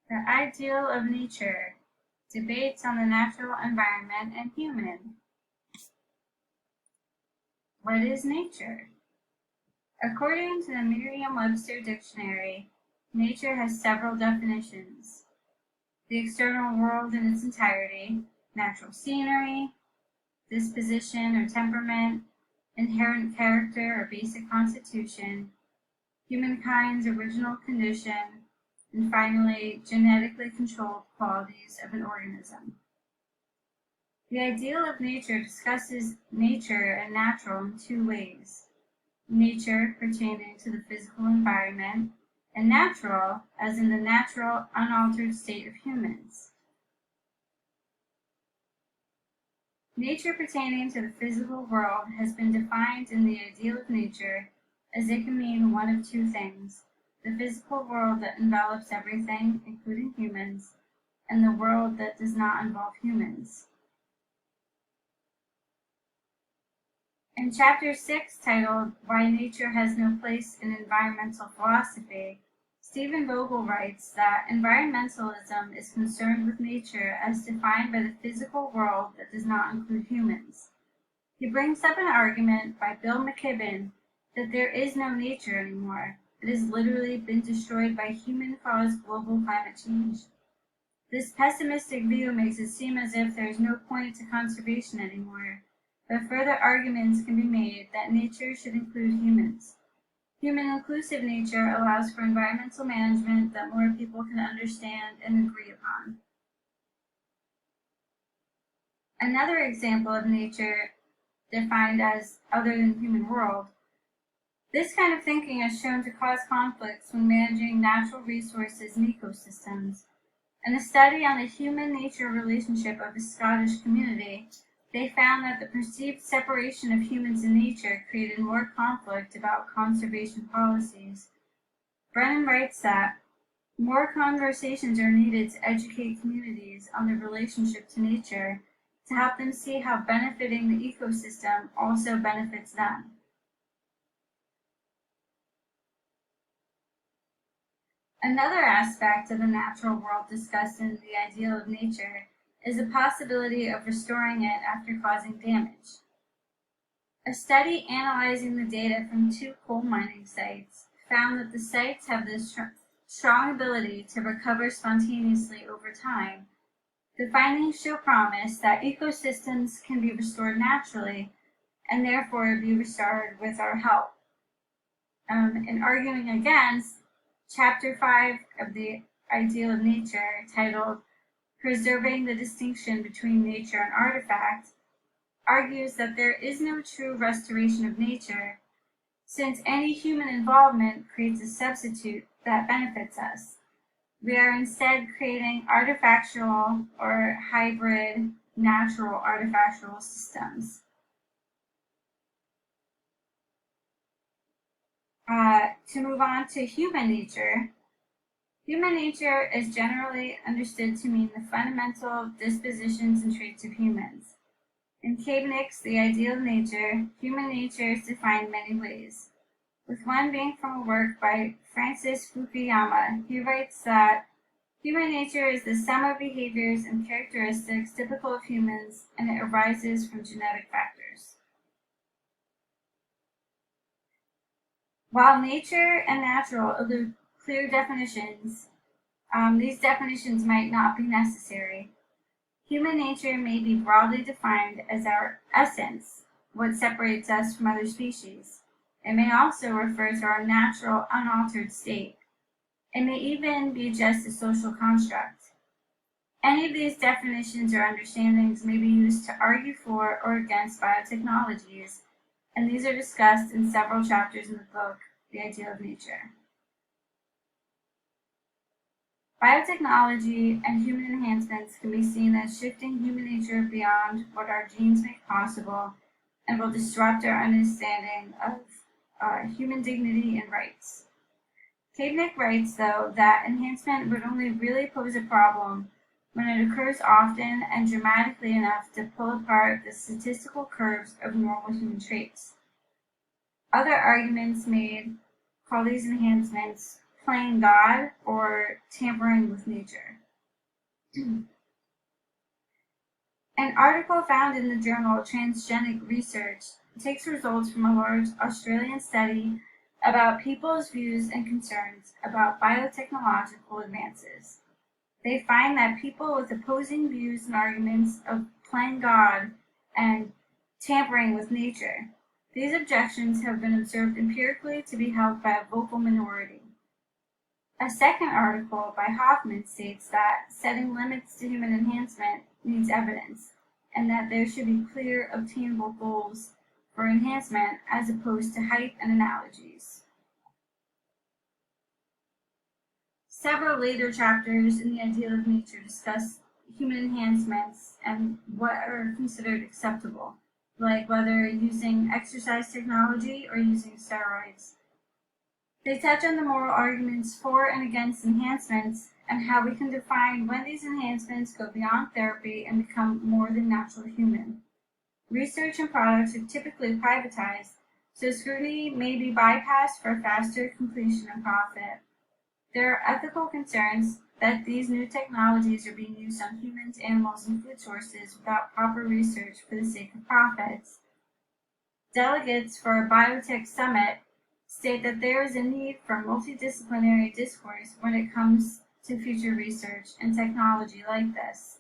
The ideal of nature. Debates on the natural environment and human. What is nature? According to the Merriam-Webster Dictionary, nature has several definitions. The external world in its entirety, natural scenery, disposition or temperament, inherent character or basic constitution, humankind's original condition, and finally, genetically controlled qualities of an organism. The ideal of nature discusses nature and natural in two ways: nature pertaining to the physical environment, and natural as in the natural, unaltered state of humans. Nature pertaining to the physical world has been defined in the ideal of nature as it can mean one of two things: the physical world that envelops everything, including humans, and the world that does not involve humans. In Chapter 6, titled Why Nature Has No Place in Environmental Philosophy, Stephen Vogel writes that environmentalism is concerned with nature as defined by the physical world that does not include humans. He brings up an argument by Bill McKibben that there is no nature anymore. It has literally been destroyed by human-caused global climate change. This pessimistic view makes it seem as if there is no point to conservation anymore, but further arguments can be made that nature should include humans. Human-inclusive nature allows for environmental management that more people can understand and agree upon. Another example of nature defined as other than human world. This kind of thinking is shown to cause conflicts when managing natural resources and ecosystems. In a study on the human-nature relationship of a Scottish community, they found that the perceived separation of humans and nature created more conflict about conservation policies. Brennan writes that more conversations are needed to educate communities on their relationship to nature to help them see how benefiting the ecosystem also benefits them. Another aspect of the natural world discussed in the ideal of nature is the possibility of restoring it after causing damage. A study analyzing the data from 2 coal mining sites found that the sites have this strong ability to recover spontaneously over time. The findings show promise that ecosystems can be restored naturally and therefore be restored with our help. In arguing against Chapter 5 of the Ideal of Nature, titled Preserving the Distinction Between Nature and Artifact, argues that there is no true restoration of nature, since any human involvement creates a substitute that benefits us. We are instead creating artifactual or hybrid natural artifactual systems. To move on to human nature. Human nature is generally understood to mean the fundamental dispositions and traits of humans. In Cabennick's The Ideal of Nature, human nature is defined many ways, with one being from a work by Francis Fukuyama. He writes that human nature is the sum of behaviors and characteristics typical of humans, and it arises from genetic factors. While nature and natural elude clear definitions, these definitions might not be necessary. Human nature may be broadly defined as our essence, what separates us from other species. It may also refer to our natural, unaltered state. It may even be just a social construct. Any of these definitions or understandings may be used to argue for or against biotechnologies, and these are discussed in several chapters in the book, The Ideal of Nature. Biotechnology and human enhancements can be seen as shifting human nature beyond what our genes make possible and will disrupt our understanding of human dignity and rights. Cabennick writes, though, that enhancement would only really pose a problem when it occurs often and dramatically enough to pull apart the statistical curves of normal human traits. Other arguments made call these enhancements playing God or tampering with nature. An article found in the journal Transgenic Research takes results from a large Australian study about people's views and concerns about biotechnological advances. They find that people with opposing views and arguments of playing God and tampering with nature. These objections have been observed empirically to be held by a vocal minority. A second article by Hoffman states that setting limits to human enhancement needs evidence, and that there should be clear, obtainable goals for enhancement as opposed to hype and analogies. Several later chapters in the Ideal of Nature discuss human enhancements and what are considered acceptable, like whether using exercise technology or using steroids. They touch on the moral arguments for and against enhancements and how we can define when these enhancements go beyond therapy and become more than natural human. Research and products are typically privatized, so scrutiny may be bypassed for faster completion and profit. There are ethical concerns that these new technologies are being used on humans, animals, and food sources without proper research for the sake of profits. Delegates for a biotech summit state that there is a need for multidisciplinary discourse when it comes to future research and technology like this.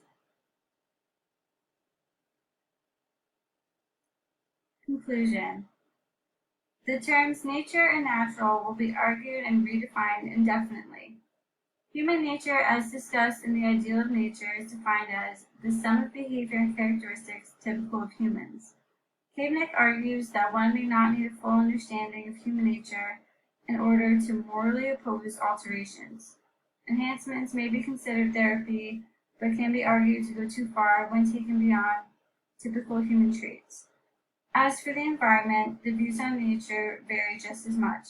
Conclusion. The terms nature and natural will be argued and redefined indefinitely. Human nature, as discussed in the Ideal of Nature, is defined as the sum of behavior and characteristics typical of humans. Kavnik argues that one may not need a full understanding of human nature in order to morally oppose alterations. Enhancements may be considered therapy, but can be argued to go too far when taken beyond typical human traits. As for the environment, the views on nature vary just as much.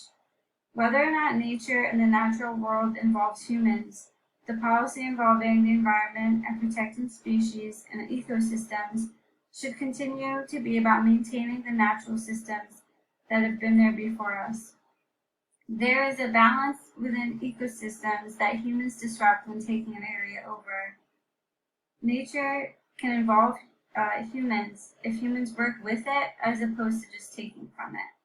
Whether or not nature and the natural world involves humans, the policy involving the environment and protecting species and ecosystems should continue to be about maintaining the natural systems that have been there before us. There is a balance within ecosystems that humans disrupt when taking an area over. Nature can involve humans if humans work with it as opposed to just taking from it.